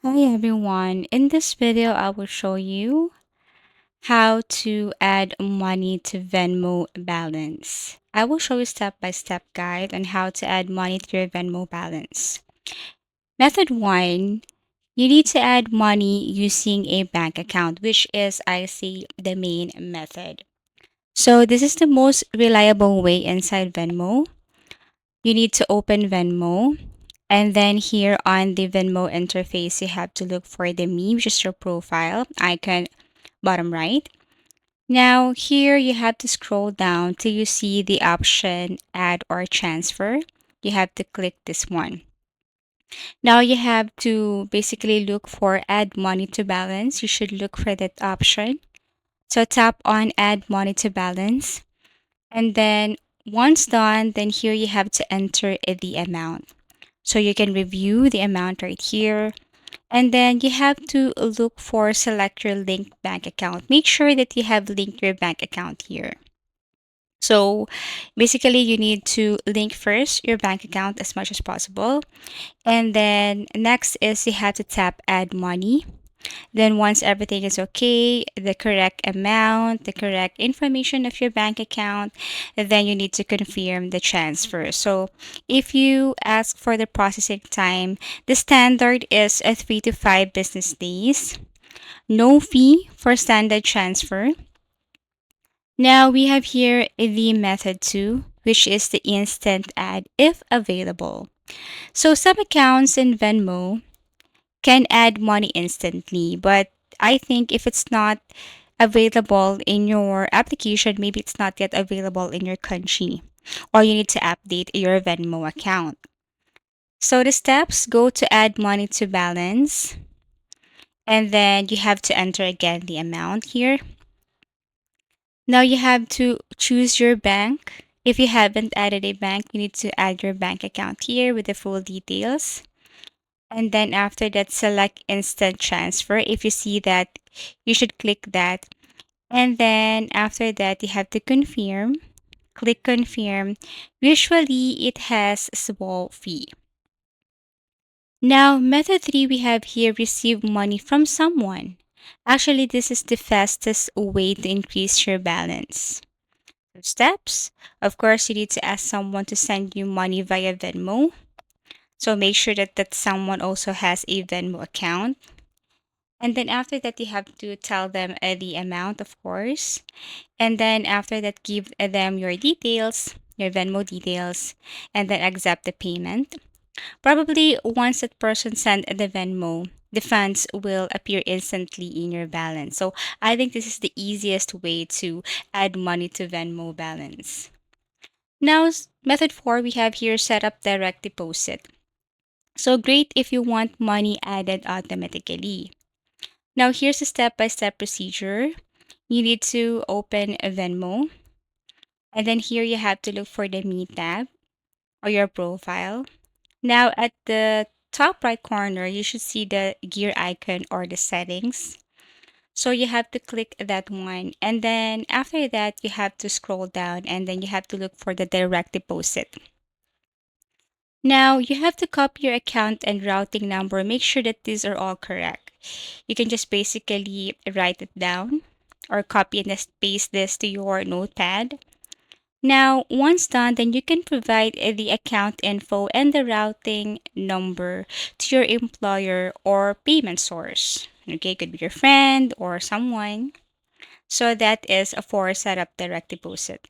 Hi everyone. In this video, I will show you how to add money to Venmo balance. I will show you step-by-step guide on how to add money to your Venmo balance. Method 1, you need to add money using a bank account, which is, I see, the main method. So this is the most reliable way inside Venmo. You need to open Venmo. And then here on the Venmo interface, you have to look for the me, which is your profile icon, bottom right. Now here you have to scroll down till you see the option add or transfer. You have to click this one. Now you have to basically look for add money to balance. You should look for that option. So tap on add money to balance. And then once done, then here you have to enter the amount. So you can review the amount right here. And then you have to look for select your linked bank account. Make sure that you have linked your bank account here. So basically, you need to link first your bank account as much as possible. And then next is you have to tap add money. Then once everything is okay, the correct amount, the correct information of your bank account, then you need to confirm the transfer. So if you ask for the processing time, the standard is a 3 to 5 business days. No fee for standard transfer. Now we have here the method 2, which is the instant add if available. So some accounts in Venmo can add money instantly, but I think if it's not available in your application, maybe it's not yet available in your country, or you need to update your Venmo account. So the steps go to add money to balance, and then you have to enter again the amount here. Now you have to choose your bank. If you haven't added a bank, you need to add your bank account here with the full details. And then after that, select instant transfer. If you see that, you should click that. And then after that, you have to confirm. Click confirm. Usually, it has a small fee. Now, method 3, we have here receive money from someone. Actually, this is the fastest way to increase your balance. Steps. Of course, you need to ask someone to send you money via Venmo. So make sure that that someone also has a Venmo account. And then after that, you have to tell them the amount, of course. And then after that, give them your details, your Venmo details, and then accept the payment. Probably once that person sent the Venmo, the funds will appear instantly in your balance. So I think this is the easiest way to add money to Venmo balance. Now, method 4, we have here set up direct deposit. So great if you want money added automatically. Now, here's a step-by-step procedure. You need to open a Venmo, and then here you have to look for the Me tab or your profile. Now, at the top right corner, you should see the gear icon or the settings. So you have to click that one. And then after that, you have to scroll down and then you have to look for the direct deposit. Now, you have to copy your account and routing number. Make sure that these are all correct. You can just basically write it down or copy and just paste this to your notepad. Now, once done, then you can provide the account info and the routing number to your employer or payment source. Okay, could be your friend or someone. So that is for setup direct deposit.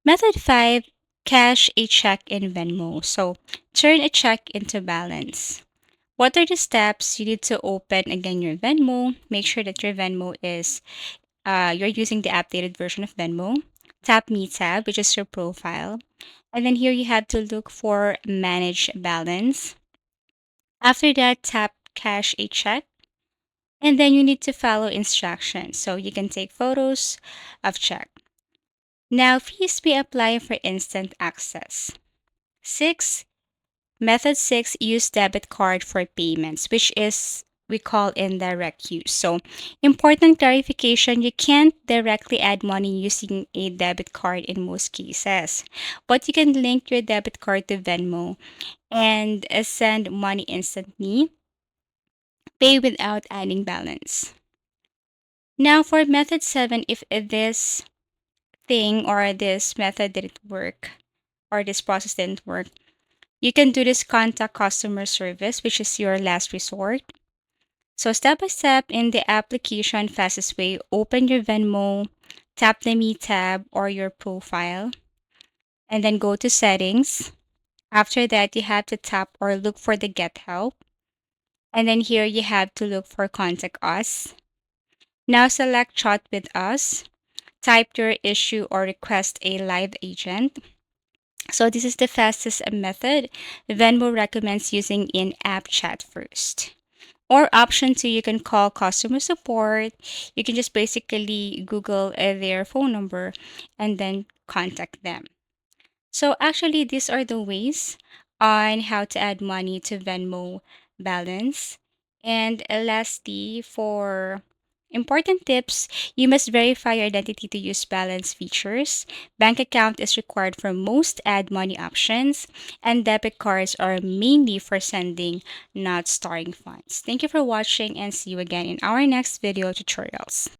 Method 5, cash a check in Venmo. So turn a check into balance. What are the steps? You need to open again your Venmo. Make sure that your Venmo is you're using the updated version of Venmo. Tap Me tab, which is your profile. And then here you have to look for manage balance. After that, tap cash a check. And then you need to follow instructions. So you can take photos of check. Now, fees may apply for instant access. 6. Method 6, use debit card for payments, which is we call indirect use. So, important clarification, you can't directly add money using a debit card in most cases, but you can link your debit card to Venmo and send money instantly. Pay without adding balance. Now for method 7, if this thing or this method didn't work or this process didn't work, you can do this contact customer service, which is your last resort. So step by step in the application fastest way, open your Venmo, tap the Me tab or your profile, and then go to settings. After that, you have to tap or look for the get help. And then here you have to look for contact us. Now select chat with us. Type your issue or request a live agent. So this is the fastest method. Venmo recommends using in-app chat first. Or option two, you can call customer support. You can just basically Google their phone number and then contact them. So actually, these are the ways on how to add money to Venmo balance. And lastly, for important tips, you must verify your identity to use balance features. Bank account is required for most add money options, and debit cards are mainly for sending, not storing funds. Thank you for watching and see you again in our next video tutorials.